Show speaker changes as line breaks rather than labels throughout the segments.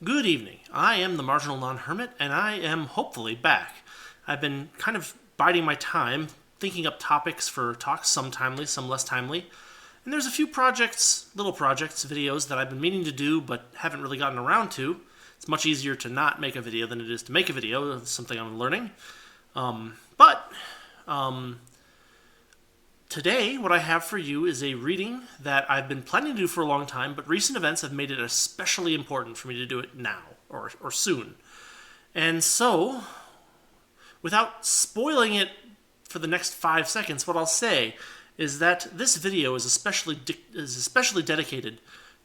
Good evening. I am the Marginal Non-hermit, and I am hopefully back. I've been kind of biding my time, thinking up topics for talks, some timely, some less timely. And there's a few projects, little projects, videos that I've been meaning to do but haven't really gotten around to. It's much easier to not make a video than it is to make a video. It's something I'm learning. But today, what I have for you is a reading that I've been planning to do for a long time, but recent events have made it especially important for me to do it now, or soon. And so, without spoiling it for the next 5 seconds, what I'll say is that this video is especially dedicated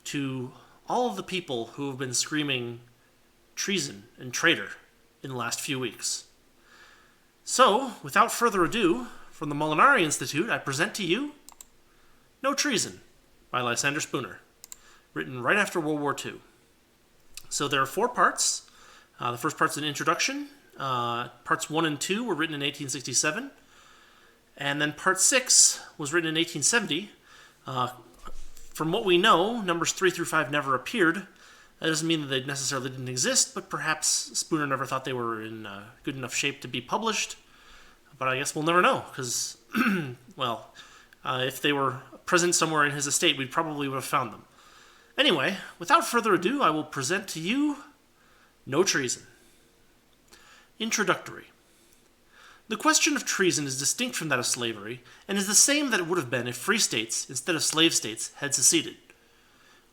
to all of the people who have been screaming treason and traitor in the last few weeks. So, without further ado, from the Molinari Institute, I present to you No Treason by Lysander Spooner, written right after World War II. So there are 4 parts. The first part's an introduction. Parts 1 and 2 were written in 1867. And then part 6 was written in 1870. From what we know, numbers 3 through 5 never appeared. That doesn't mean that they necessarily didn't exist, but perhaps Spooner never thought they were in good enough shape to be published. But I guess we'll never know, because, if they were present somewhere in his estate, we probably would have found them. Anyway, without further ado, I will present to you No Treason. Introductory. The question of treason is distinct from that of slavery, and is the same that it would have been if free states, instead of slave states, had seceded.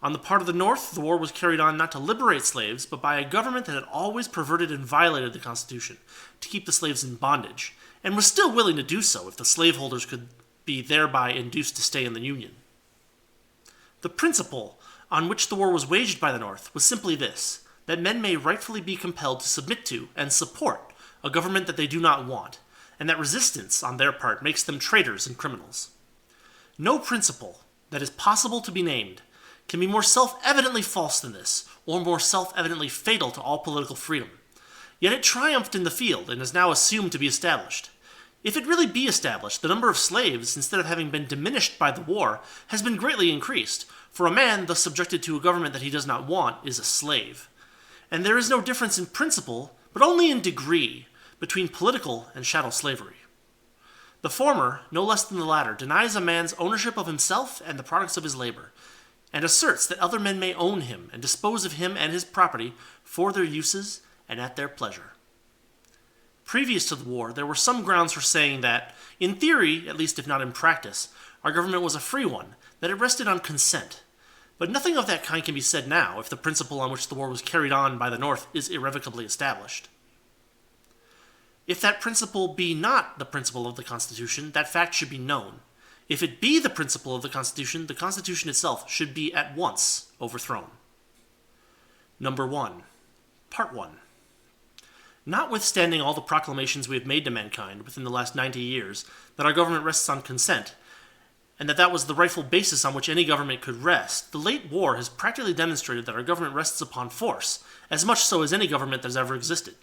On the part of the North, the war was carried on not to liberate slaves, but by a government that had always perverted and violated the Constitution to keep the slaves in bondage, and was still willing to do so if the slaveholders could be thereby induced to stay in the Union. The principle on which the war was waged by the North was simply this, that men may rightfully be compelled to submit to and support a government that they do not want, and that resistance on their part makes them traitors and criminals. No principle that is possible to be named can be more self-evidently false than this, or more self-evidently fatal to all political freedom. Yet it triumphed in the field and is now assumed to be established. If it really be established, the number of slaves, instead of having been diminished by the war, has been greatly increased, for a man thus subjected to a government that he does not want is a slave. And there is no difference in principle, but only in degree, between political and chattel slavery. The former, no less than the latter, denies a man's ownership of himself and the products of his labor, and asserts that other men may own him and dispose of him and his property for their uses and at their pleasure. Previous to the war, there were some grounds for saying that, in theory, at least if not in practice, our government was a free one, that it rested on consent. But nothing of that kind can be said now if the principle on which the war was carried on by the North is irrevocably established. If that principle be not the principle of the Constitution, that fact should be known. If it be the principle of the Constitution itself should be at once overthrown. Number 1. Part 1. Notwithstanding all the proclamations we have made to mankind within the last 90 years that our government rests on consent, and that was the rightful basis on which any government could rest, the late war has practically demonstrated that our government rests upon force, as much so as any government that has ever existed.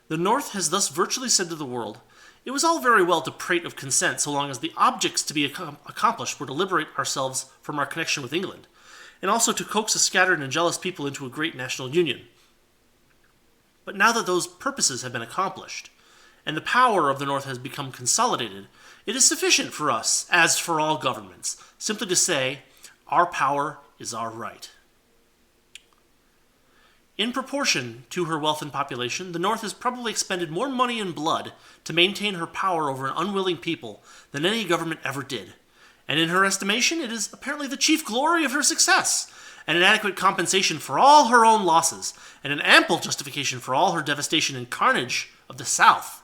The North has thus virtually said to the world, it was all very well to prate of consent so long as the objects to be accomplished were to liberate ourselves from our connection with England, and also to coax a scattered and jealous people into a great national union. But now that those purposes have been accomplished, and the power of the North has become consolidated, it is sufficient for us, as for all governments, simply to say, our power is our right. In proportion to her wealth and population, the North has probably expended more money and blood to maintain her power over an unwilling people than any government ever did. And in her estimation, it is apparently the chief glory of her success, and an adequate compensation for all her own losses, and an ample justification for all her devastation and carnage of the South,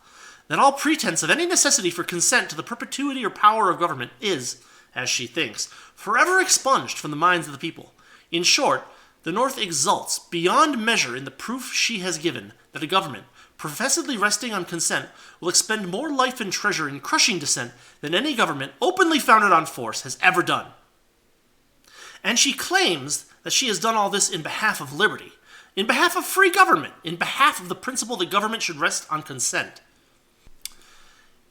that all pretense of any necessity for consent to the perpetuity or power of government is, as she thinks, forever expunged from the minds of the people. In short, the North exults beyond measure in the proof she has given that a government, professedly resting on consent, will expend more life and treasure in crushing dissent than any government openly founded on force has ever done. And she claims that she has done all this in behalf of liberty, in behalf of free government, in behalf of the principle that government should rest on consent.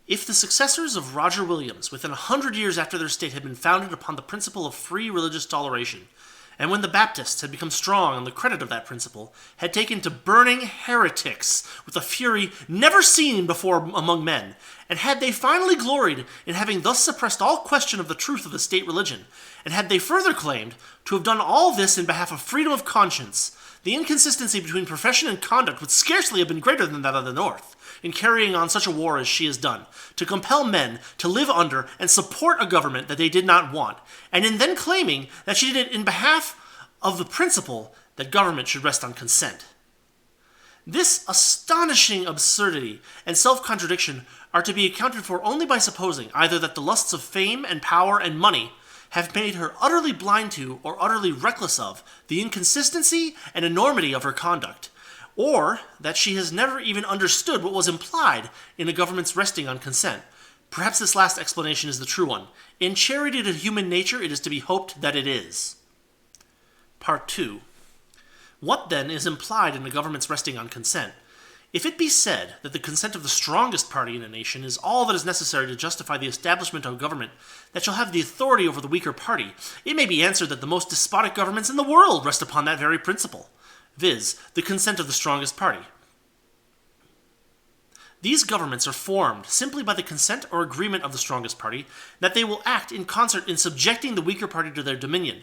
If the successors of Roger Williams, within 100 years after their state, had been founded upon the principle of free religious toleration, and when the Baptists had become strong on the credit of that principle, had taken to burning heretics with a fury never seen before among men, and had they finally gloried in having thus suppressed all question of the truth of the state religion, and had they further claimed to have done all this in behalf of freedom of conscience, the inconsistency between profession and conduct would scarcely have been greater than that of the North, in carrying on such a war as she has done, to compel men to live under and support a government that they did not want, and in then claiming that she did it in behalf of the principle that government should rest on consent. This astonishing absurdity and self-contradiction are to be accounted for only by supposing either that the lusts of fame and power and money have made her utterly blind to or utterly reckless of the inconsistency and enormity of her conduct, or that she has never even understood what was implied in a government's resting on consent. Perhaps this last explanation is the true one. In charity to human nature, it is to be hoped that it is. Part 2. What then is implied in a government's resting on consent? If it be said that the consent of the strongest party in a nation is all that is necessary to justify the establishment of a government that shall have the authority over the weaker party, it may be answered that the most despotic governments in the world rest upon that very principle, viz., the consent of the strongest party. These governments are formed simply by the consent or agreement of the strongest party that they will act in concert in subjecting the weaker party to their dominion,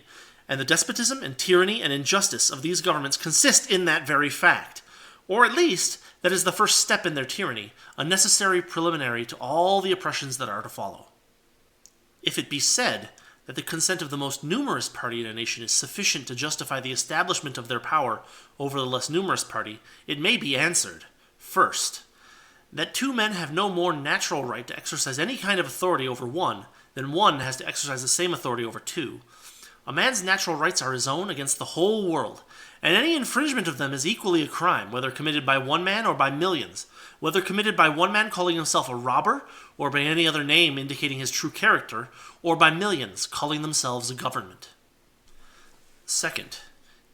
and the despotism and tyranny and injustice of these governments consist in that very fact, or at least that is the first step in their tyranny, a necessary preliminary to all the oppressions that are to follow. If it be said that the consent of the most numerous party in a nation is sufficient to justify the establishment of their power over the less numerous party, it may be answered, first, that two men have no more natural right to exercise any kind of authority over one than one has to exercise the same authority over two. A man's natural rights are his own against the whole world, and any infringement of them is equally a crime, whether committed by one man or by millions, whether committed by one man calling himself a robber, or by any other name indicating his true character, or by millions calling themselves a government. Second,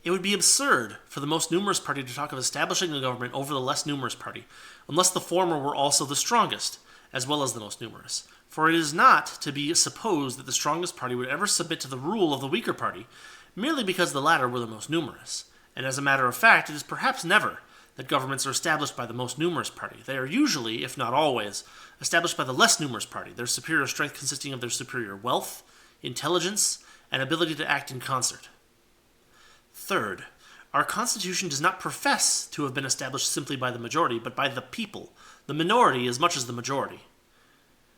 it would be absurd for the most numerous party to talk of establishing a government over the less numerous party, unless the former were also the strongest, as well as the most numerous. For it is not to be supposed that the strongest party would ever submit to the rule of the weaker party, merely because the latter were the most numerous. And as a matter of fact, it is perhaps never that governments are established by the most numerous party. They are usually, if not always, established by the less numerous party, their superior strength consisting of their superior wealth, intelligence, and ability to act in concert. Third, our Constitution does not profess to have been established simply by the majority, but by the people, the minority as much as the majority.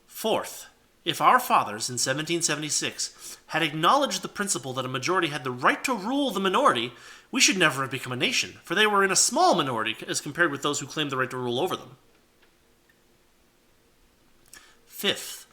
Fourth, if our fathers in 1776 had acknowledged the principle that a majority had the right to rule the minority, we should never have become a nation, for they were in a small minority as compared with those who claimed the right to rule over them. Fifth,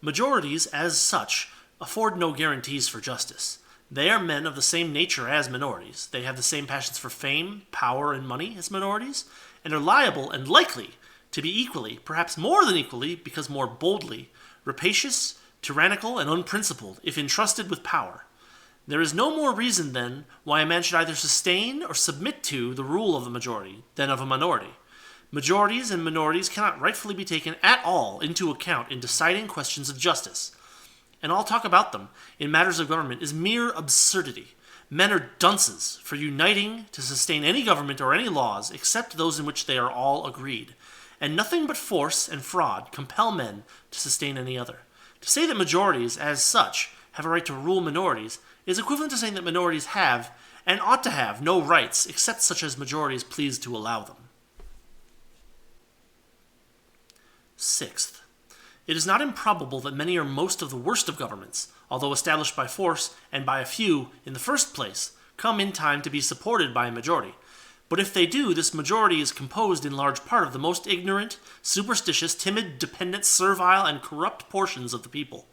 majorities, as such, afford no guarantees for justice. They are men of the same nature as minorities. They have the same passions for fame, power, and money as minorities, and are liable and likely to be equally, perhaps more than equally, because more boldly, rapacious, tyrannical, and unprincipled, if entrusted with power. There is no more reason, then, why a man should either sustain or submit to the rule of the majority than of a minority. Majorities and minorities cannot rightfully be taken at all into account in deciding questions of justice. And all talk about them in matters of government is mere absurdity. Men are dunces for uniting to sustain any government or any laws except those in which they are all agreed. And nothing but force and fraud compel men to sustain any other. To say that majorities, as such, have a right to rule minorities is equivalent to saying that minorities have, and ought to have, no rights except such as majorities please to allow them. Sixth, it is not improbable that many or most of the worst of governments, although established by force and by a few in the first place, come in time to be supported by a majority. But if they do, this majority is composed in large part of the most ignorant, superstitious, timid, dependent, servile, and corrupt portions of the people.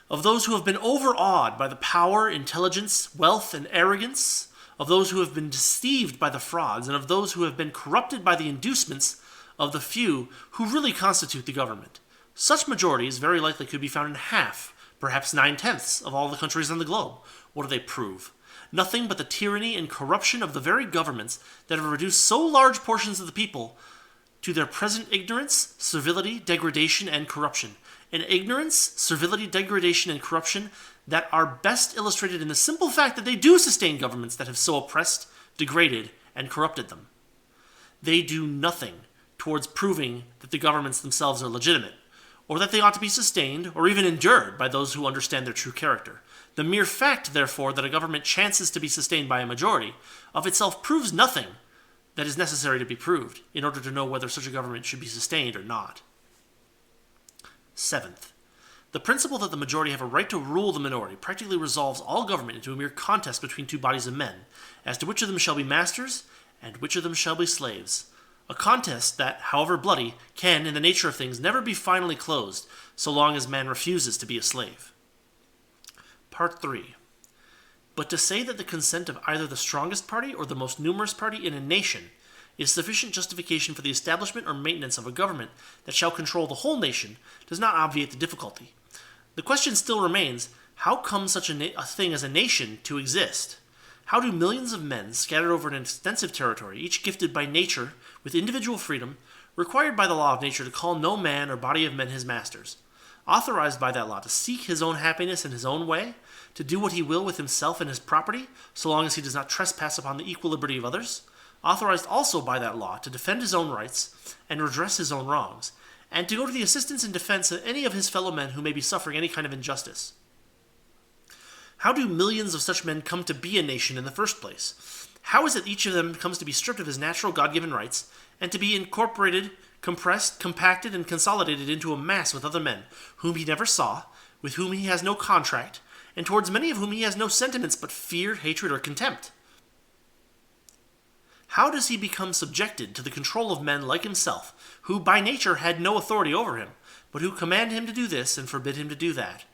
Of those who have been overawed by the power, intelligence, wealth, and arrogance, of those who have been deceived by the frauds, and of those who have been corrupted by the inducements of the few who really constitute the government. Such majorities very likely could be found in half, perhaps 9/10 of all the countries on the globe. What do they prove? Nothing but the tyranny and corruption of the very governments that have reduced so large portions of the people to their present ignorance, servility, degradation, and corruption. And ignorance, servility, degradation, and corruption, that are best illustrated in the simple fact that they do sustain governments that have so oppressed, degraded, and corrupted them. They do nothing towards proving that the governments themselves are legitimate, or that they ought to be sustained or even endured by those who understand their true character. The mere fact, therefore, that a government chances to be sustained by a majority, of itself proves nothing that is necessary to be proved in order to know whether such a government should be sustained or not. Seventh, the principle that the majority have a right to rule the minority practically resolves all government into a mere contest between two bodies of men, as to which of them shall be masters and which of them shall be slaves. A contest that, however bloody, can, in the nature of things, never be finally closed, so long as man refuses to be a slave. Part 3. But to say that the consent of either the strongest party or the most numerous party in a nation is sufficient justification for the establishment or maintenance of a government that shall control the whole nation does not obviate the difficulty. The question still remains, how comes such a thing as a nation to exist? How do millions of men scattered over an extensive territory, each gifted by nature with individual freedom, required by the law of nature to call no man or body of men his masters, authorized by that law to seek his own happiness in his own way, to do what he will with himself and his property, so long as he does not trespass upon the equal liberty of others, authorized also by that law to defend his own rights and redress his own wrongs, and to go to the assistance and defense of any of his fellow men who may be suffering any kind of injustice? How do millions of such men come to be a nation in the first place? How is it each of them comes to be stripped of his natural God-given rights and to be incorporated, compressed, compacted, and consolidated into a mass with other men, whom he never saw, with whom he has no contract, and towards many of whom he has no sentiments but fear, hatred, or contempt? How does he become subjected to the control of men like himself, who by nature had no authority over him, but who command him to do this and forbid him to do that,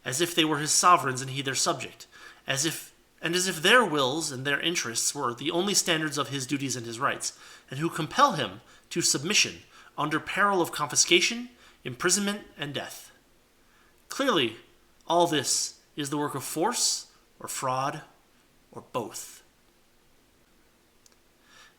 as if they were his sovereigns and he their subject, as if their wills and their interests were the only standards of his duties and his rights, and who compel him to submission under peril of confiscation, imprisonment, and death? Clearly, all this is the work of force, or fraud, or both.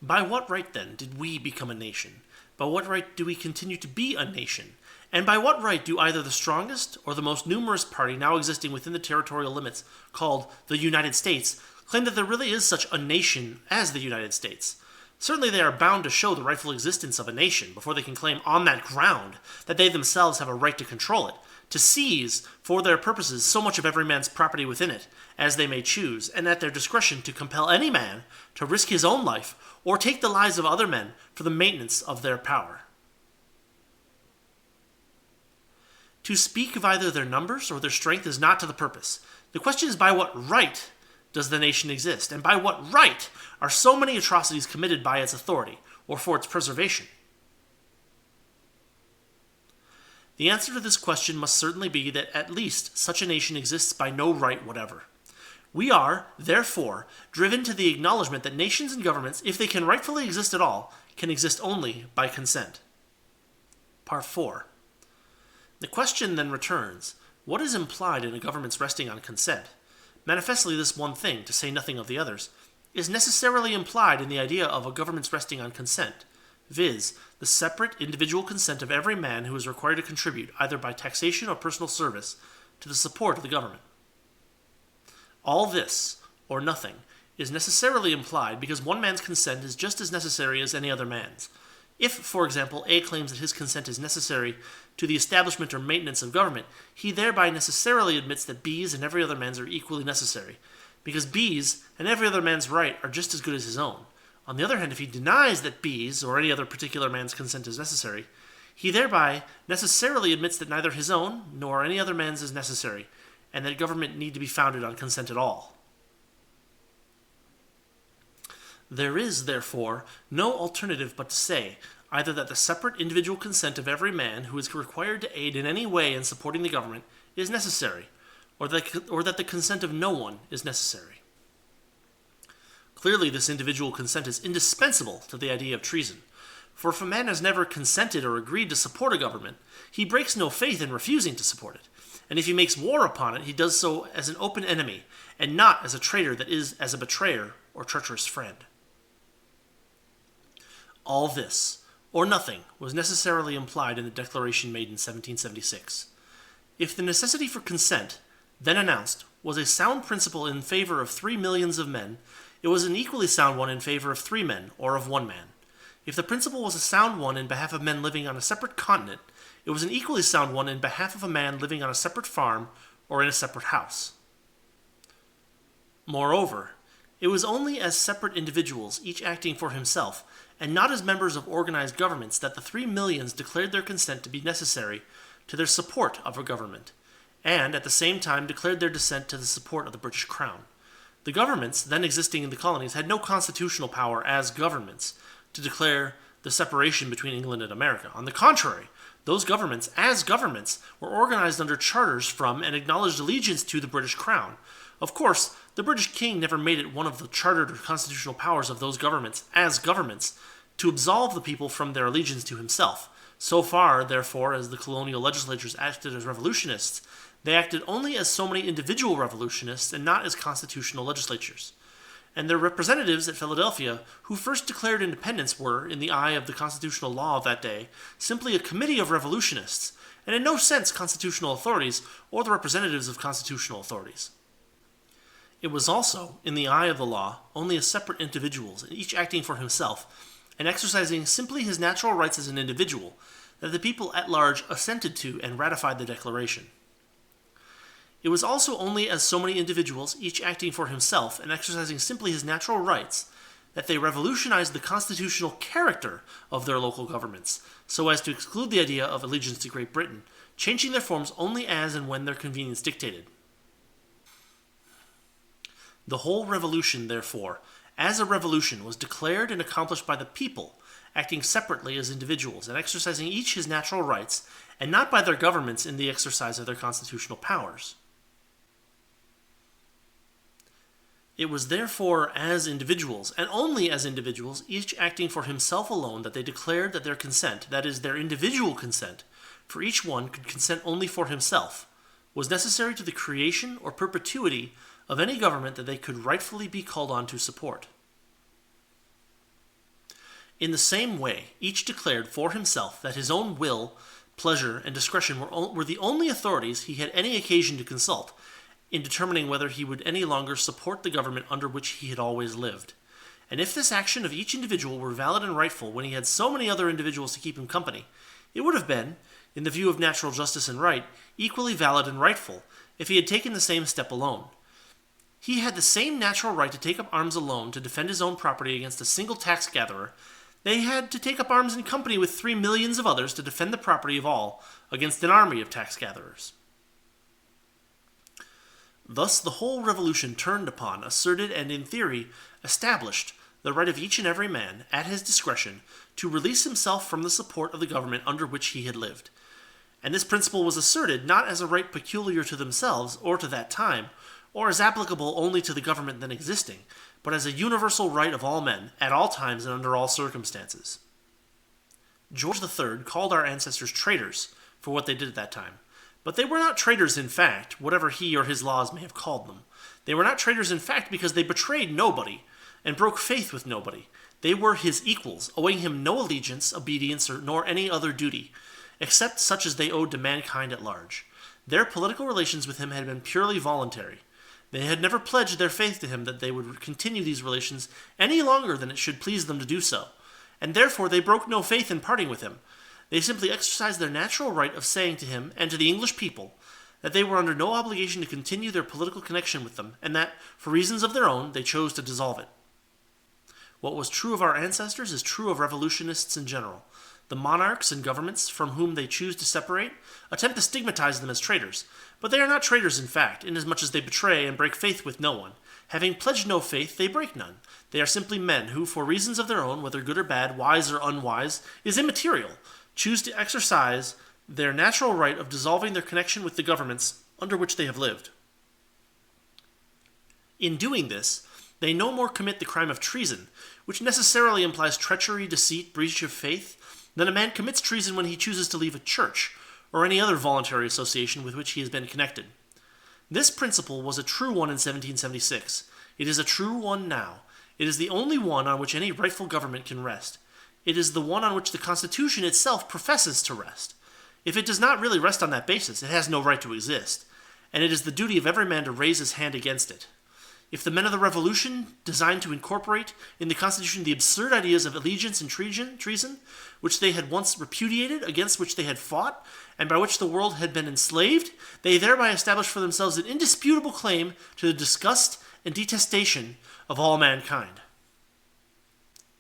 By what right, then, did we become a nation? By what right do we continue to be a nation? And by what right do either the strongest or the most numerous party now existing within the territorial limits, called the United States, claim that there really is such a nation as the United States? Certainly they are bound to show the rightful existence of a nation before they can claim on that ground that they themselves have a right to control it, to seize, for their purposes, so much of every man's property within it as they may choose, and at their discretion to compel any man to risk his own life or take the lives of other men for the maintenance of their power. To speak of either their numbers or their strength is not to the purpose. The question is, by what right does the nation exist, and by what right are so many atrocities committed by its authority or for its preservation? The answer to this question must certainly be that at least such a nation exists by no right whatever. We are, therefore, driven to the acknowledgement that nations and governments, if they can rightfully exist at all, can exist only by consent. Part 4. The question then returns, what is implied in a government's resting on consent? Manifestly this one thing, to say nothing of the others, is necessarily implied in the idea of a government's resting on consent, viz., the separate individual consent of every man who is required to contribute, either by taxation or personal service, to the support of the government. All this, or nothing, is necessarily implied because one man's consent is just as necessary as any other man's. If, for example, A claims that his consent is necessary to the establishment or maintenance of government, he thereby necessarily admits that B's and every other man's are equally necessary, because B's and every other man's right are just as good as his own. On the other hand, if he denies that B's or any other particular man's consent is necessary, he thereby necessarily admits that neither his own nor any other man's is necessary, and that government need to be founded on consent at all. There is, therefore, no alternative but to say, either that the separate individual consent of every man who is required to aid in any way in supporting the government is necessary, or that the consent of no one is necessary. Clearly, this individual consent is indispensable to the idea of treason, for if a man has never consented or agreed to support a government, he breaks no faith in refusing to support it, and if he makes war upon it, he does so as an open enemy, and not as a traitor, that is, as a betrayer or treacherous friend. All this, or nothing, was necessarily implied in the declaration made in 1776. If the necessity for consent, then announced, was a sound principle in favor of 3 millions of men, it was an equally sound one in favor of 3 men, or of 1 man. If the principle was a sound one in behalf of men living on a separate continent, it was an equally sound one in behalf of a man living on a separate farm or in a separate house. Moreover, it was only as separate individuals, each acting for himself, and not as members of organized governments, that the 3 millions declared their consent to be necessary to their support of a government, and at the same time declared their dissent to the support of the British Crown. The governments then existing in the colonies had no constitutional power as governments to declare the separation between England and America. On the contrary, those governments, as governments, were organized under charters from and acknowledged allegiance to the British Crown. Of course, the British King never made it one of the chartered or constitutional powers of those governments, as governments, to absolve the people from their allegiance to himself. So far, therefore, as the colonial legislatures acted as revolutionists, they acted only as so many individual revolutionists and not as constitutional legislatures. And their representatives at Philadelphia, who first declared independence, were, in the eye of the constitutional law of that day, simply a committee of revolutionists, and in no sense constitutional authorities or the representatives of constitutional authorities. It was also, in the eye of the law, only as separate individuals, each acting for himself, and exercising simply his natural rights as an individual, that the people at large assented to and ratified the Declaration. It was also only as so many individuals, each acting for himself and exercising simply his natural rights, that they revolutionized the constitutional character of their local governments, so as to exclude the idea of allegiance to Great Britain, changing their forms only as and when their convenience dictated. The whole revolution, therefore, as a revolution, was declared and accomplished by the people, acting separately as individuals and exercising each his natural rights, and not by their governments in the exercise of their constitutional powers. It was therefore as individuals, and only as individuals, each acting for himself alone, that they declared that their consent, that is, their individual consent, for each one could consent only for himself, was necessary to the creation or perpetuity of any government that they could rightfully be called on to support. In the same way, each declared for himself that his own will, pleasure, and discretion were the only authorities he had any occasion to consult, in determining whether he would any longer support the government under which he had always lived. And if this action of each individual were valid and rightful when he had so many other individuals to keep him company, it would have been, in the view of natural justice and right, equally valid and rightful if he had taken the same step alone. He had the same natural right to take up arms alone to defend his own property against a single tax gatherer. They had to take up arms in company with 3 millions of others to defend the property of all against an army of tax gatherers. Thus the whole revolution turned upon, asserted, and in theory established the right of each and every man, at his discretion, to release himself from the support of the government under which he had lived. And this principle was asserted not as a right peculiar to themselves or to that time, or as applicable only to the government then existing, but as a universal right of all men, at all times and under all circumstances. George III called our ancestors traitors for what they did at that time. But they were not traitors in fact, whatever he or his laws may have called them. They were not traitors in fact because they betrayed nobody and broke faith with nobody. They were his equals, owing him no allegiance, obedience, nor any other duty, except such as they owed to mankind at large. Their political relations with him had been purely voluntary. They had never pledged their faith to him that they would continue these relations any longer than it should please them to do so, and therefore they broke no faith in parting with him. They simply exercised their natural right of saying to him and to the English people that they were under no obligation to continue their political connection with them, and that, for reasons of their own, they chose to dissolve it. What was true of our ancestors is true of revolutionists in general. The monarchs and governments from whom they choose to separate attempt to stigmatize them as traitors, but they are not traitors in fact, inasmuch as they betray and break faith with no one. Having pledged no faith, they break none. They are simply men who, for reasons of their own, whether good or bad, wise or unwise, is immaterial, choose to exercise their natural right of dissolving their connection with the governments under which they have lived. In doing this, they no more commit the crime of treason, which necessarily implies treachery, deceit, breach of faith, than a man commits treason when he chooses to leave a church, or any other voluntary association with which he has been connected. This principle was a true one in 1776. It is a true one now. It is the only one on which any rightful government can rest. It is the one on which the Constitution itself professes to rest. If it does not really rest on that basis, it has no right to exist. and it is the duty of every man to raise his hand against it. If the men of the Revolution designed to incorporate in the Constitution the absurd ideas of allegiance and treason, which they had once repudiated, against which they had fought, and by which the world had been enslaved, they thereby established for themselves an indisputable claim to the disgust and detestation of all mankind.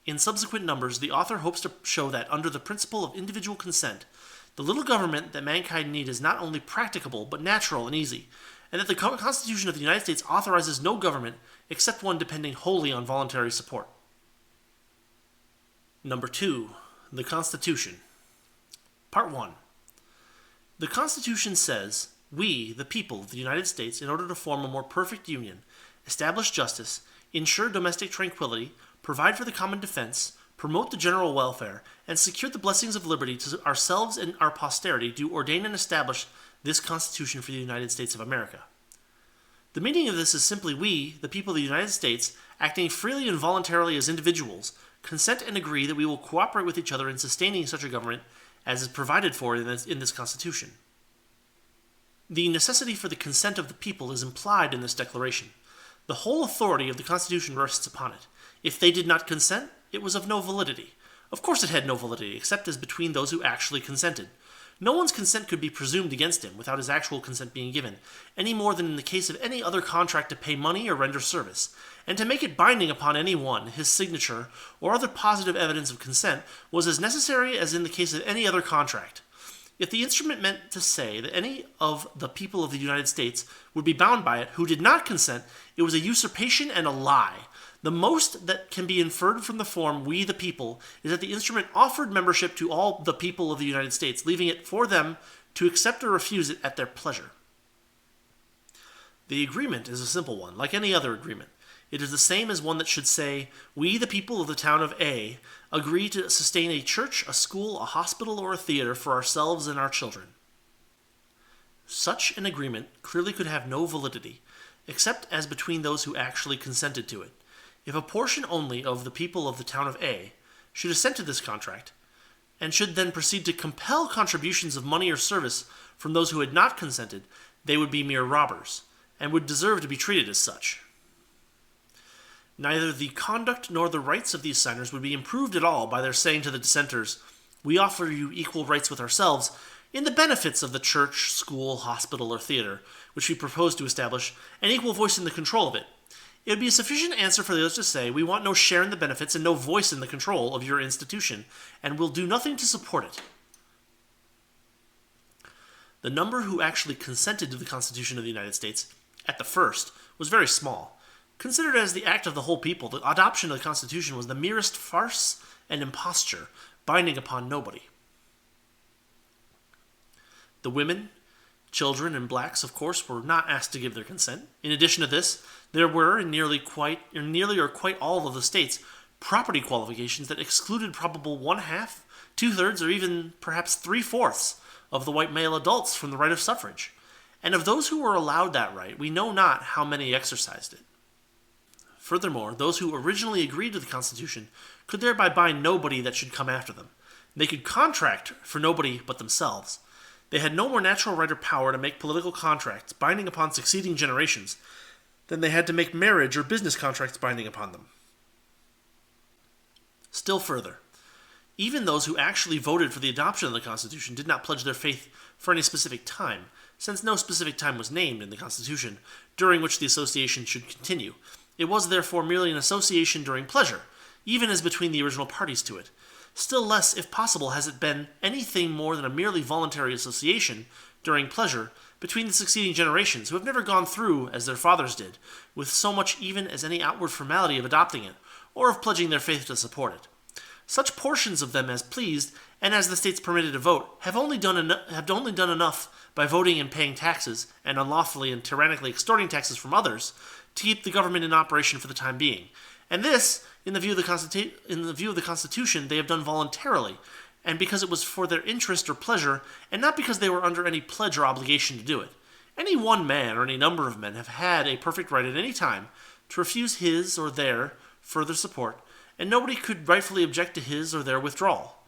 In subsequent numbers, the author hopes to show that, under the principle of individual consent, the little government that mankind need is not only practicable, but natural and easy, and that the Constitution of the United States authorizes no government except one depending wholly on voluntary support. Number 2. The Constitution. Part 1. The Constitution says, "We, the people of the United States, in order to form a more perfect union, establish justice, ensure domestic tranquility, provide for the common defense, promote the general welfare, and secure the blessings of liberty to ourselves and our posterity, do ordain and establish this Constitution for the United States of America." The meaning of this is simply we, the people of the United States, acting freely and voluntarily as individuals, consent and agree that we will cooperate with each other in sustaining such a government as is provided for in this Constitution. The necessity for the consent of the people is implied in this declaration. The whole authority of the Constitution rests upon it. If they did not consent, it was of no validity. Of course it had no validity, except as between those who actually consented. No one's consent could be presumed against him without his actual consent being given, any more than in the case of any other contract to pay money or render service. And to make it binding upon any one, his signature, or other positive evidence of consent, was as necessary as in the case of any other contract. If the instrument meant to say that any of the people of the United States would be bound by it who did not consent, it was a usurpation and a lie. The most that can be inferred from the form "we the people" is that the instrument offered membership to all the people of the United States, leaving it for them to accept or refuse it at their pleasure. The agreement is a simple one, like any other agreement. It is the same as one that should say, "We the people of the town of A agree to sustain a church, a school, a hospital, or a theater for ourselves and our children." Such an agreement clearly could have no validity, except as between those who actually consented to it. If a portion only of the people of the town of A should assent to this contract, and should then proceed to compel contributions of money or service from those who had not consented, they would be mere robbers, and would deserve to be treated as such. Neither the conduct nor the rights of these signers would be improved at all by their saying to the dissenters, "We offer you equal rights with ourselves in the benefits of the church, school, hospital, or theater, which we propose to establish, and equal voice in the control of it." It would be a sufficient answer for the others to say, "We want no share in the benefits and no voice in the control of your institution, and will do nothing to support it." The number who actually consented to the Constitution of the United States, at the first, was very small. Considered as the act of the whole people, the adoption of the Constitution was the merest farce and imposture, binding upon nobody. The women, children, and blacks, of course, were not asked to give their consent. In addition to this, there were, in nearly or quite all of the states, property qualifications that excluded probable 1/2, 2/3, or even perhaps 3/4 of the white male adults from the right of suffrage. And of those who were allowed that right, we know not how many exercised it. Furthermore, those who originally agreed to the Constitution could thereby bind nobody that should come after them. They could contract for nobody but themselves. They had no more natural right or power to make political contracts binding upon succeeding generations than they had to make marriage or business contracts binding upon them. Still further, even those who actually voted for the adoption of the Constitution did not pledge their faith for any specific time, since no specific time was named in the Constitution during which the association should continue. It was therefore merely an association during pleasure, even as between the original parties to it. Still less, if possible, has it been anything more than a merely voluntary association during pleasure between the succeeding generations, who have never gone through, as their fathers did, with so much even as any outward formality of adopting it, or of pledging their faith to support it. Such portions of them as pleased, and as the states permitted to vote, have only done enough by voting and paying taxes, and unlawfully and tyrannically extorting taxes from others, to keep the government in operation for the time being. And this, in the view of the Constitution, they have done voluntarily, and because it was for their interest or pleasure, and not because they were under any pledge or obligation to do it. Any one man or any number of men have had a perfect right at any time to refuse his or their further support, and nobody could rightfully object to his or their withdrawal.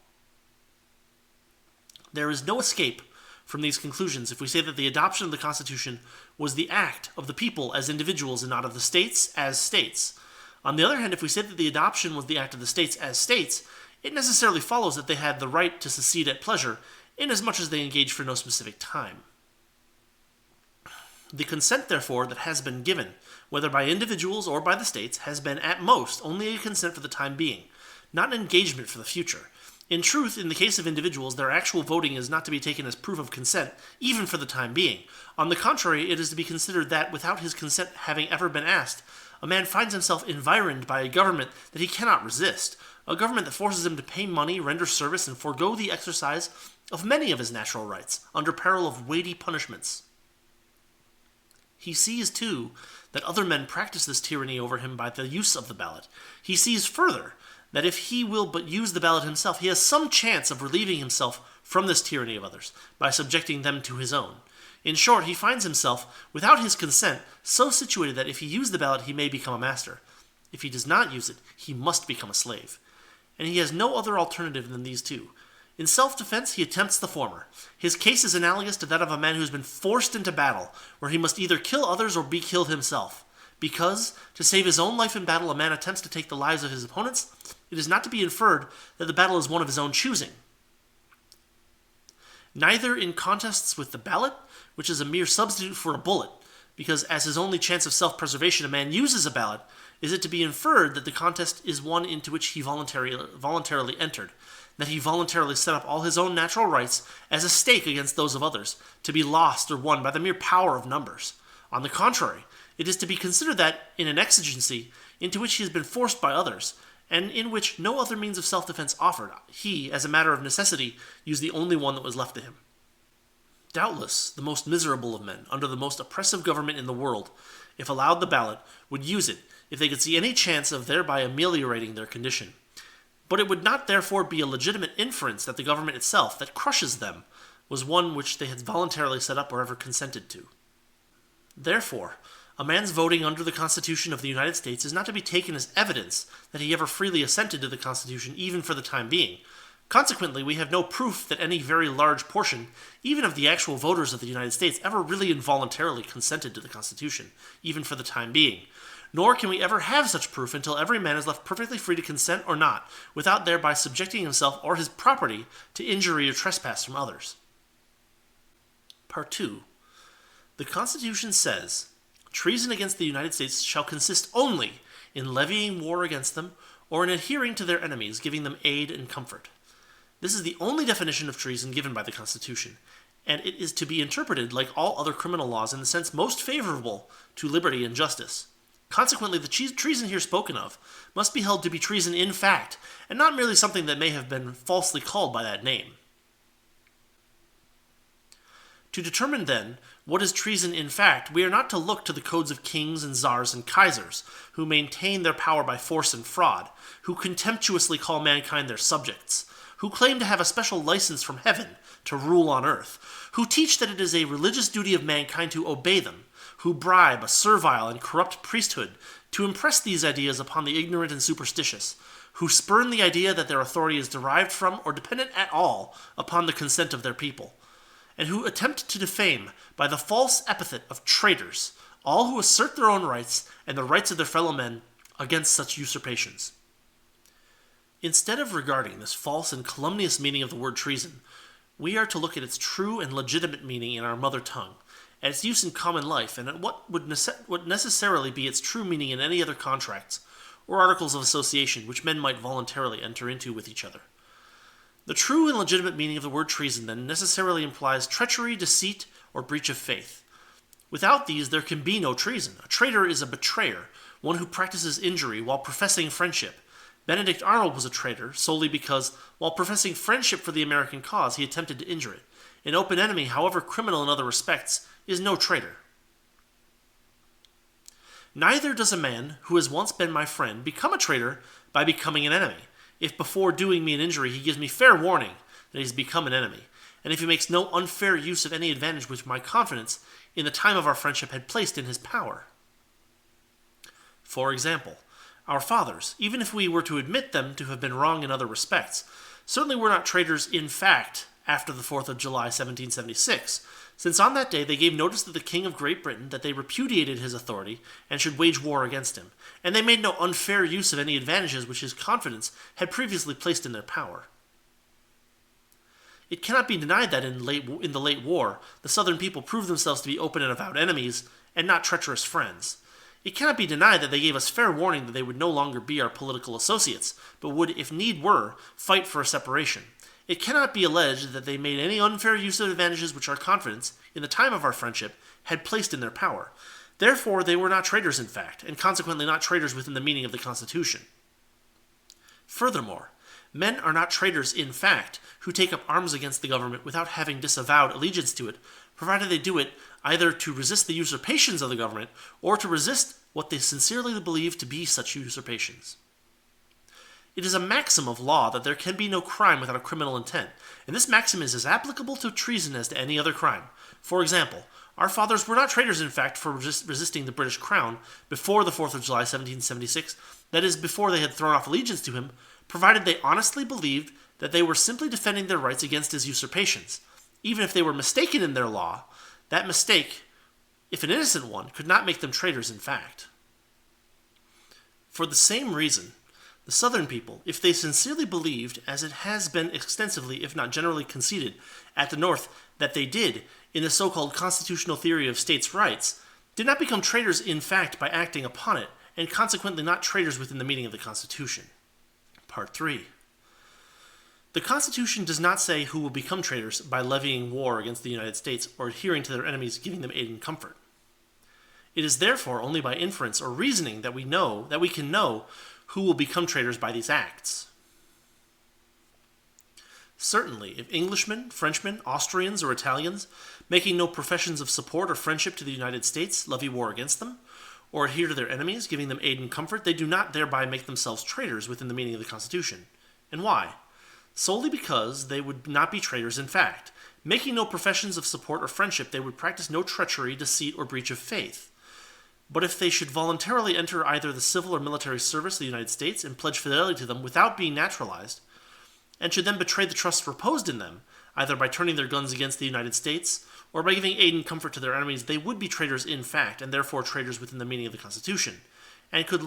There is no escape from these conclusions if we say that the adoption of the Constitution was the act of the people as individuals and not of the states as states. On the other hand, if we say that the adoption was the act of the states as states, it necessarily follows that they had the right to secede at pleasure, inasmuch as they engaged for no specific time. The consent, therefore, that has been given, whether by individuals or by the states, has been at most only a consent for the time being, not an engagement for the future. In truth, in the case of individuals, their actual voting is not to be taken as proof of consent, even for the time being. On the contrary, it is to be considered that, without his consent having ever been asked, a man finds himself environed by a government that he cannot resist, a government that forces him to pay money, render service, and forego the exercise of many of his natural rights, under peril of weighty punishments. He sees, too, that other men practice this tyranny over him by the use of the ballot. He sees further that if he will but use the ballot himself, he has some chance of relieving himself from this tyranny of others, by subjecting them to his own. In short, he finds himself, without his consent, so situated that if he use the ballot he may become a master. If he does not use it, he must become a slave. And he has no other alternative than these two. In self-defense, he attempts the former. His case is analogous to that of a man who has been forced into battle, where he must either kill others or be killed himself. Because, to save his own life in battle, a man attempts to take the lives of his opponents, it is not to be inferred that the battle is one of his own choosing. Neither in contests with the ballot, which is a mere substitute for a bullet, because as his only chance of self-preservation a man uses a ballot, is it to be inferred that the contest is one into which he voluntarily entered, that he voluntarily set up all his own natural rights as a stake against those of others, to be lost or won by the mere power of numbers. On the contrary, it is to be considered that, in an exigency into which he has been forced by others, and in which no other means of self-defense offered, he, as a matter of necessity, used the only one that was left to him. Doubtless, the most miserable of men, under the most oppressive government in the world, if allowed the ballot, would use it if they could see any chance of thereby ameliorating their condition. But it would not therefore be a legitimate inference that the government itself, that crushes them, was one which they had voluntarily set up or ever consented to. Therefore, a man's voting under the Constitution of the United States is not to be taken as evidence that he ever freely assented to the Constitution, even for the time being. Consequently, we have no proof that any very large portion, even of the actual voters of the United States, ever really involuntarily consented to the Constitution, even for the time being. Nor can we ever have such proof until every man is left perfectly free to consent or not, without thereby subjecting himself or his property to injury or trespass from others. Part 2. The Constitution says, treason against the United States shall consist only in levying war against them, or in adhering to their enemies, giving them aid and comfort. This is the only definition of treason given by the Constitution, and it is to be interpreted like all other criminal laws in the sense most favorable to liberty and justice. Consequently, the treason here spoken of must be held to be treason in fact, and not merely something that may have been falsely called by that name. To determine, then, what is treason in fact, we are not to look to the codes of kings and czars and kaisers, who maintain their power by force and fraud, who contemptuously call mankind their subjects, who claim to have a special license from heaven to rule on earth, who teach that it is a religious duty of mankind to obey them, who bribe a servile and corrupt priesthood to impress these ideas upon the ignorant and superstitious, who spurn the idea that their authority is derived from or dependent at all upon the consent of their people, and who attempt to defame by the false epithet of traitors all who assert their own rights and the rights of their fellow men against such usurpations. Instead of regarding this false and calumnious meaning of the word treason, we are to look at its true and legitimate meaning in our mother tongue, at its use in common life, and at what would necessarily be its true meaning in any other contracts or articles of association which men might voluntarily enter into with each other. The true and legitimate meaning of the word treason then necessarily implies treachery, deceit, or breach of faith. Without these, there can be no treason. A traitor is a betrayer, one who practices injury while professing friendship. Benedict Arnold was a traitor solely because, while professing friendship for the American cause, he attempted to injure it. An open enemy, however criminal in other respects, is no traitor. Neither does a man who has once been my friend become a traitor by becoming an enemy, if before doing me an injury he gives me fair warning that he has become an enemy, and if he makes no unfair use of any advantage which my confidence in the time of our friendship had placed in his power. For example, our fathers, even if we were to admit them to have been wrong in other respects, certainly were not traitors in fact after the 4th of July 1776, since on that day they gave notice to the King of Great Britain that they repudiated his authority and should wage war against him, and they made no unfair use of any advantages which his confidence had previously placed in their power. It cannot be denied that in the late war, the Southern people proved themselves to be open and avowed enemies, and not treacherous friends. It cannot be denied that they gave us fair warning that they would no longer be our political associates, but would, if need were, fight for a separation. It cannot be alleged that they made any unfair use of advantages which our confidence, in the time of our friendship, had placed in their power. Therefore, they were not traitors in fact, and consequently not traitors within the meaning of the Constitution. Furthermore, men are not traitors in fact who take up arms against the government without having disavowed allegiance to it, provided they do it either to resist the usurpations of the government or to resist what they sincerely believe to be such usurpations. It is a maxim of law that there can be no crime without a criminal intent, and this maxim is as applicable to treason as to any other crime. For example, our fathers were not traitors in fact for resisting the British Crown before the 4th of July 1776, that is, before they had thrown off allegiance to him, provided they honestly believed that they were simply defending their rights against his usurpations. Even if they were mistaken in their law, that mistake, if an innocent one, could not make them traitors in fact. For the same reason, the Southern people, if they sincerely believed, as it has been extensively, if not generally conceded, at the North, that they did, in the so-called constitutional theory of states' rights, did not become traitors in fact by acting upon it, and consequently not traitors within the meaning of the Constitution. Part 3. The Constitution does not say who will become traitors by levying war against the United States or adhering to their enemies, giving them aid and comfort. It is therefore only by inference or reasoning that we can know who will become traitors by these acts. Certainly, if Englishmen, Frenchmen, Austrians, or Italians, making no professions of support or friendship to the United States, levy war against them, or adhere to their enemies, giving them aid and comfort, they do not thereby make themselves traitors within the meaning of the Constitution. And why? Solely because they would not be traitors in fact. Making no professions of support or friendship, they would practice no treachery, deceit, or breach of faith. But if they should voluntarily enter either the civil or military service of the United States and pledge fidelity to them without being naturalized, and should then betray the trust reposed in them, either by turning their guns against the United States or by giving aid and comfort to their enemies, they would be traitors in fact, and therefore traitors within the meaning of the Constitution, and could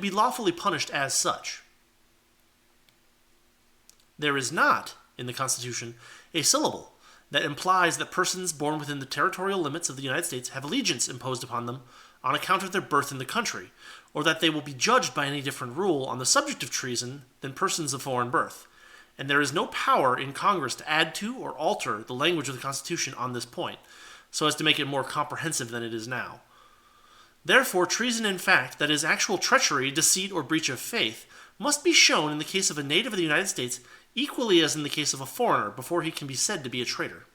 be lawfully punished as such. There is not, in the Constitution, a syllable that implies that persons born within the territorial limits of the United States have allegiance imposed upon them on account of their birth in the country, or that they will be judged by any different rule on the subject of treason than persons of foreign birth. And there is no power in Congress to add to or alter the language of the Constitution on this point, so as to make it more comprehensive than it is now. Therefore, treason in fact, that is actual treachery, deceit, or breach of faith, must be shown in the case of a native of the United States equally as in the case of a foreigner before he can be said to be a traitor.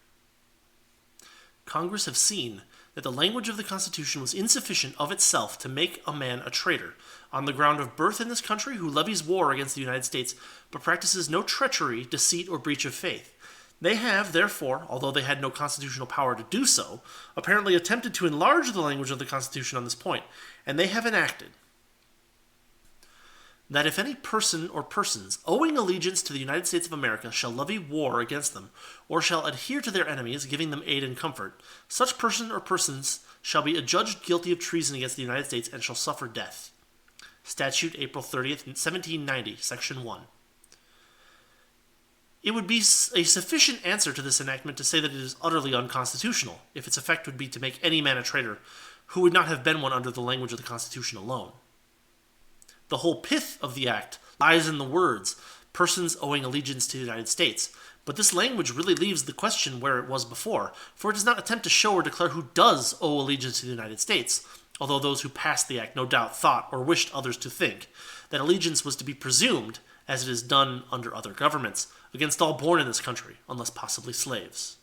Congress have seen that the language of the Constitution was insufficient of itself to make a man a traitor, on the ground of birth in this country who levies war against the United States, but practices no treachery, deceit, or breach of faith. They have, therefore, although they had no constitutional power to do so, apparently attempted to enlarge the language of the Constitution on this point, and they have enacted that if any person or persons owing allegiance to the United States of America shall levy war against them, or shall adhere to their enemies, giving them aid and comfort, such person or persons shall be adjudged guilty of treason against the United States and shall suffer death. Statute, April 30th, 1790, Section 1. It would be a sufficient answer to this enactment to say that it is utterly unconstitutional, if its effect would be to make any man a traitor who would not have been one under the language of the Constitution alone. The whole pith of the act lies in the words, persons owing allegiance to the United States, but this language really leaves the question where it was before, for it does not attempt to show or declare who does owe allegiance to the United States, although those who passed the act no doubt thought or wished others to think that allegiance was to be presumed, as it is done under other governments, against all born in this country, unless possibly slaves.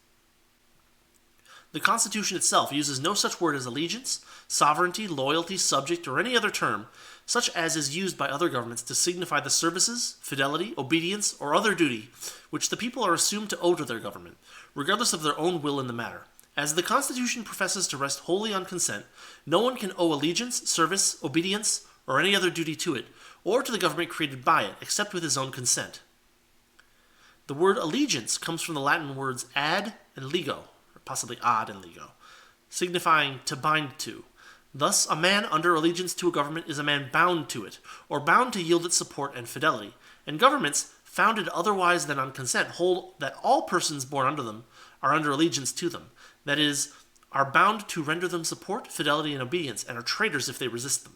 The Constitution itself uses no such word as allegiance, sovereignty, loyalty, subject, or any other term, such as is used by other governments to signify the services, fidelity, obedience, or other duty which the people are assumed to owe to their government, regardless of their own will in the matter. As the Constitution professes to rest wholly on consent, no one can owe allegiance, service, obedience, or any other duty to it, or to the government created by it, except with his own consent. The word allegiance comes from the Latin words ad and lego, or possibly ad and lego, signifying to bind to. Thus, a man under allegiance to a government is a man bound to it, or bound to yield its support and fidelity. And governments, founded otherwise than on consent, hold that all persons born under them are under allegiance to them, that is, are bound to render them support, fidelity, and obedience, and are traitors if they resist them.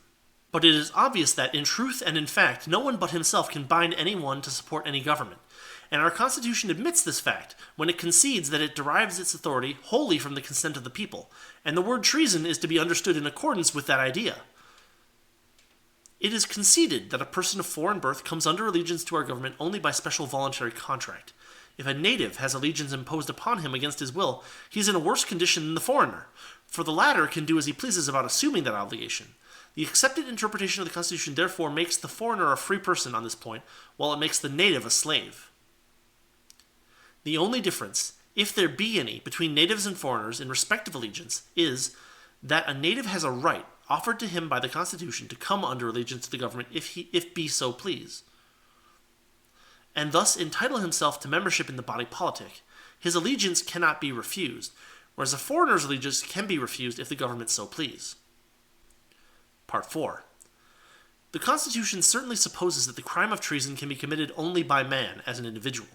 But it is obvious that, in truth and in fact, no one but himself can bind anyone to support any government. And our Constitution admits this fact when it concedes that it derives its authority wholly from the consent of the people, and the word treason is to be understood in accordance with that idea. It is conceded that a person of foreign birth comes under allegiance to our government only by special voluntary contract. If a native has allegiance imposed upon him against his will, he is in a worse condition than the foreigner, for the latter can do as he pleases about assuming that obligation. The accepted interpretation of the Constitution therefore makes the foreigner a free person on this point, while it makes the native a slave. The only difference, if there be any, between natives and foreigners in respect of allegiance is that a native has a right offered to him by the Constitution to come under allegiance to the government if be so please, and thus entitle himself to membership in the body politic. His allegiance cannot be refused, whereas a foreigner's allegiance can be refused if the government so please. Part 4. The Constitution certainly supposes that the crime of treason can be committed only by man, as an individual.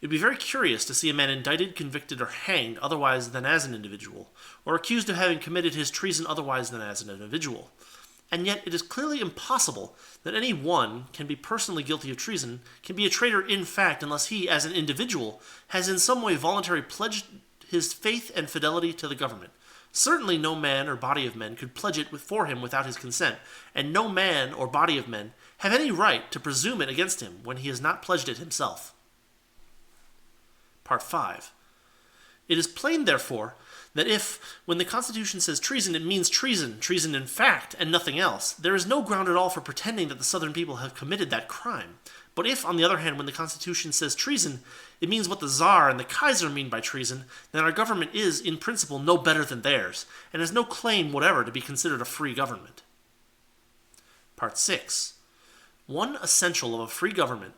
It would be very curious to see a man indicted, convicted, or hanged otherwise than as an individual, or accused of having committed his treason otherwise than as an individual. And yet it is clearly impossible that any one can be personally guilty of treason, can be a traitor in fact, unless he, as an individual, has in some way voluntarily pledged his faith and fidelity to the government. Certainly no man or body of men could pledge it for him without his consent, and no man or body of men have any right to presume it against him when he has not pledged it himself. Part 5. It is plain, therefore, that if, when the Constitution says treason, it means treason, treason in fact, and nothing else, there is no ground at all for pretending that the Southern people have committed that crime. But if, on the other hand, when the Constitution says treason, it means what the Tsar and the Kaiser mean by treason, then our government is, in principle, no better than theirs, and has no claim whatever to be considered a free government. Part 6. One essential of a free government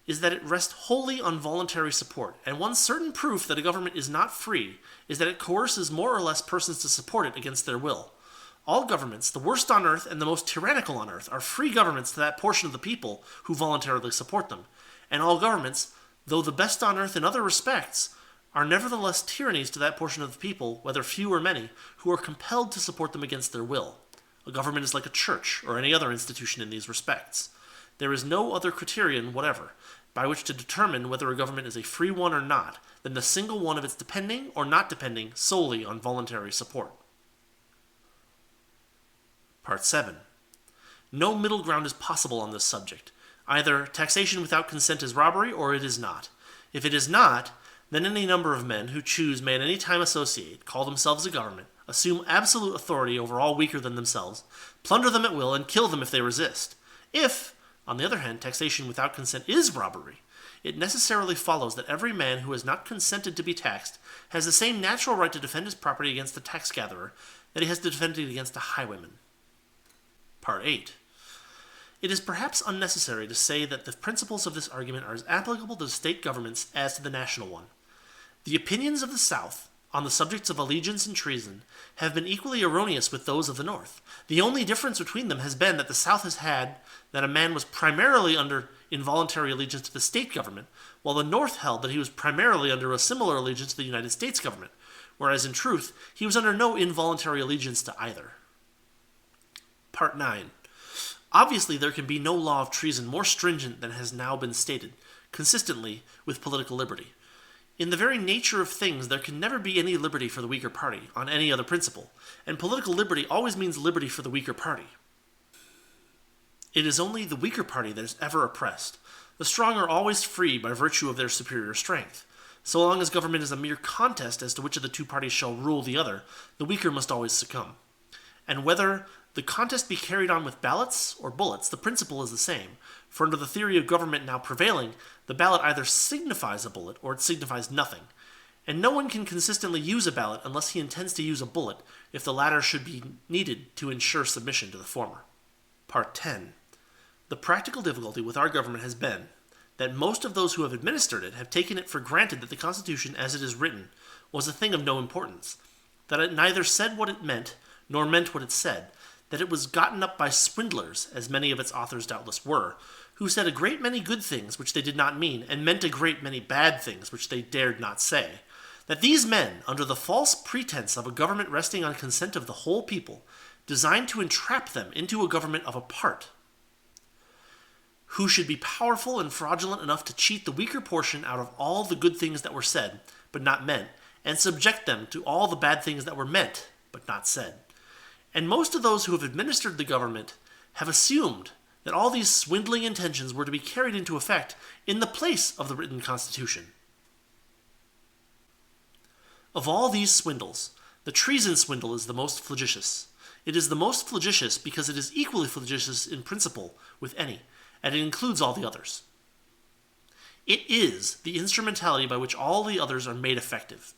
is that it rests wholly on voluntary support, and one certain proof that a government is not free is that it coerces more or less persons to support it against their will. All governments, the worst on earth and the most tyrannical on earth, are free governments to that portion of the people who voluntarily support them, and all governments, though the best on earth in other respects, are nevertheless tyrannies to that portion of the people, whether few or many, who are compelled to support them against their will. A government is like a church or any other institution in these respects. There is no other criterion whatever by which to determine whether a government is a free one or not than the single one of its depending or not depending solely on voluntary support. Part 7. No middle ground is possible on this subject. Either taxation without consent is robbery, or it is not. If it is not, then any number of men who choose may at any time associate, call themselves a government, assume absolute authority over all weaker than themselves, plunder them at will, and kill them if they resist. If, on the other hand, taxation without consent is robbery, it necessarily follows that every man who has not consented to be taxed has the same natural right to defend his property against the tax gatherer that he has to defend it against a highwayman. Part 8. It is perhaps unnecessary to say that the principles of this argument are as applicable to state governments as to the national one. The opinions of the South on the subjects of allegiance and treason have been equally erroneous with those of the North. The only difference between them has been that the South has had that a man was primarily under involuntary allegiance to the state government, while the North held that he was primarily under a similar allegiance to the United States government, whereas in truth, he was under no involuntary allegiance to either. Part 9. Obviously, there can be no law of treason more stringent than has now been stated, consistently with political liberty. In the very nature of things, there can never be any liberty for the weaker party, on any other principle, and political liberty always means liberty for the weaker party. It is only the weaker party that is ever oppressed. The strong are always free by virtue of their superior strength. So long as government is a mere contest as to which of the two parties shall rule the other, the weaker must always succumb. And whether the contest be carried on with ballots or bullets, the principle is the same, for under the theory of government now prevailing, the ballot either signifies a bullet or it signifies nothing, and no one can consistently use a ballot unless he intends to use a bullet if the latter should be needed to ensure submission to the former. Part 10. The practical difficulty with our government has been that most of those who have administered it have taken it for granted that the Constitution, as it is written, was a thing of no importance, that it neither said what it meant, nor meant what it said, that it was gotten up by swindlers, as many of its authors doubtless were, who said a great many good things which they did not mean, and meant a great many bad things which they dared not say, that these men, under the false pretense of a government resting on consent of the whole people, designed to entrap them into a government of a part, who should be powerful and fraudulent enough to cheat the weaker portion out of all the good things that were said, but not meant, and subject them to all the bad things that were meant, but not said. And most of those who have administered the government have assumed that all these swindling intentions were to be carried into effect in the place of the written Constitution. Of all these swindles, the treason swindle is the most flagitious. It is the most flagitious because it is equally flagitious in principle with any, and it includes all the others. It is the instrumentality by which all the others are made effective.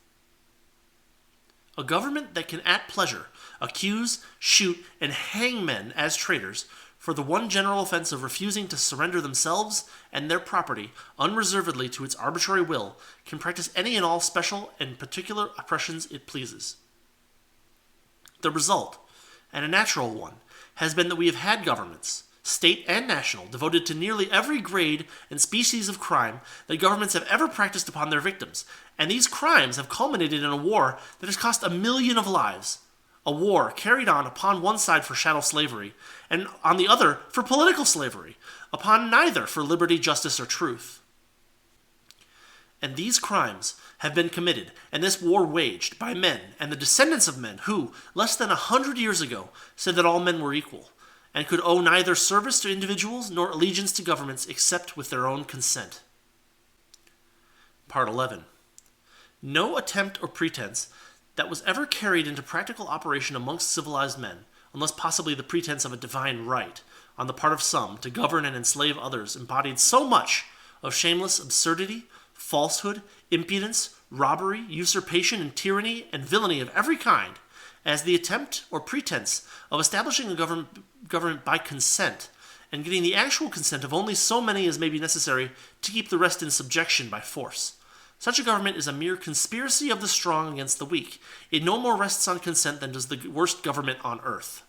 A government that can at pleasure accuse, shoot, and hang men as traitors for the one general offense of refusing to surrender themselves and their property unreservedly to its arbitrary will can practice any and all special and particular oppressions it pleases. The result, and a natural one, has been that we have had governments, state and national, devoted to nearly every grade and species of crime that governments have ever practiced upon their victims, and these crimes have culminated in a war that has cost 1 million of lives, a war carried on upon one side for chattel slavery, and on the other for political slavery, upon neither for liberty, justice, or truth. And these crimes have been committed, and this war waged, by men and the descendants of men who, less than 100 years ago, said that all men were equal, and could owe neither service to individuals nor allegiance to governments except with their own consent. Part 11. No attempt or pretense that was ever carried into practical operation amongst civilized men, unless possibly the pretense of a divine right, on the part of some, to govern and enslave others, embodied so much of shameless absurdity, falsehood, impudence, robbery, usurpation, and tyranny, and villainy of every kind, as the attempt or pretense of establishing a government by consent, and getting the actual consent of only so many as may be necessary to keep the rest in subjection by force. Such a government is a mere conspiracy of the strong against the weak. It no more rests on consent than does the worst government on earth.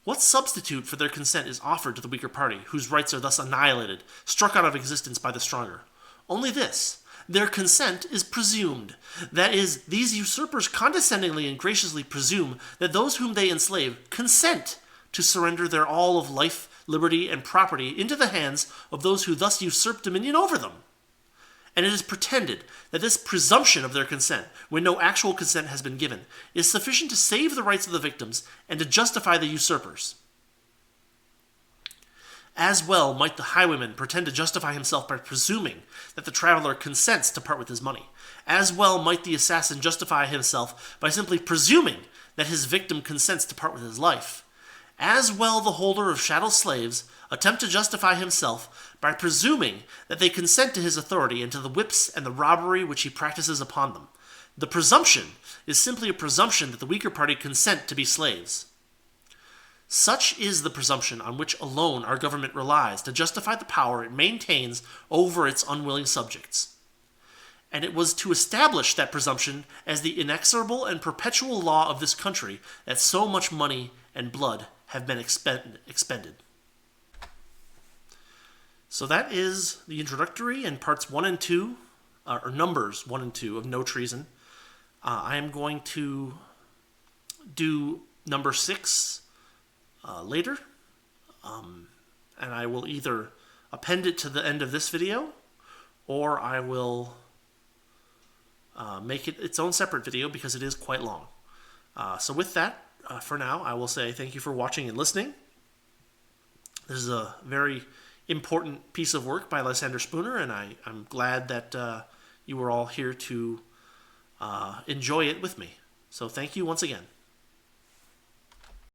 What substitute for their consent is offered to the weaker party, whose rights are thus annihilated, struck out of existence by the stronger? Only this: their consent is presumed. That is, these usurpers condescendingly and graciously presume that those whom they enslave consent to surrender their all of life, liberty, and property into the hands of those who thus usurp dominion over them. And it is pretended that this presumption of their consent, when no actual consent has been given, is sufficient to save the rights of the victims and to justify the usurpers. As well might the highwayman pretend to justify himself by presuming that the traveler consents to part with his money. As well might the assassin justify himself by simply presuming that his victim consents to part with his life. As well the holder of chattel slaves attempt to justify himself by presuming that they consent to his authority and to the whips and the robbery which he practices upon them. The presumption is simply a presumption that the weaker party consent to be slaves. Such is the presumption on which alone our government relies to justify the power it maintains over its unwilling subjects. And it was to establish that presumption as the inexorable and perpetual law of this country that so much money and blood have been expended. So that is the introductory and parts 1 and 2, or numbers 1 and 2 of No Treason. I am going to do number 6 later, and I will either append it to the end of this video, or I will make it its own separate video because it is quite long. So with that, for now, I will say thank you for watching and listening. This is a very important piece of work by Lysander Spooner, and I'm glad that you were all here to enjoy it with me. So thank you once again.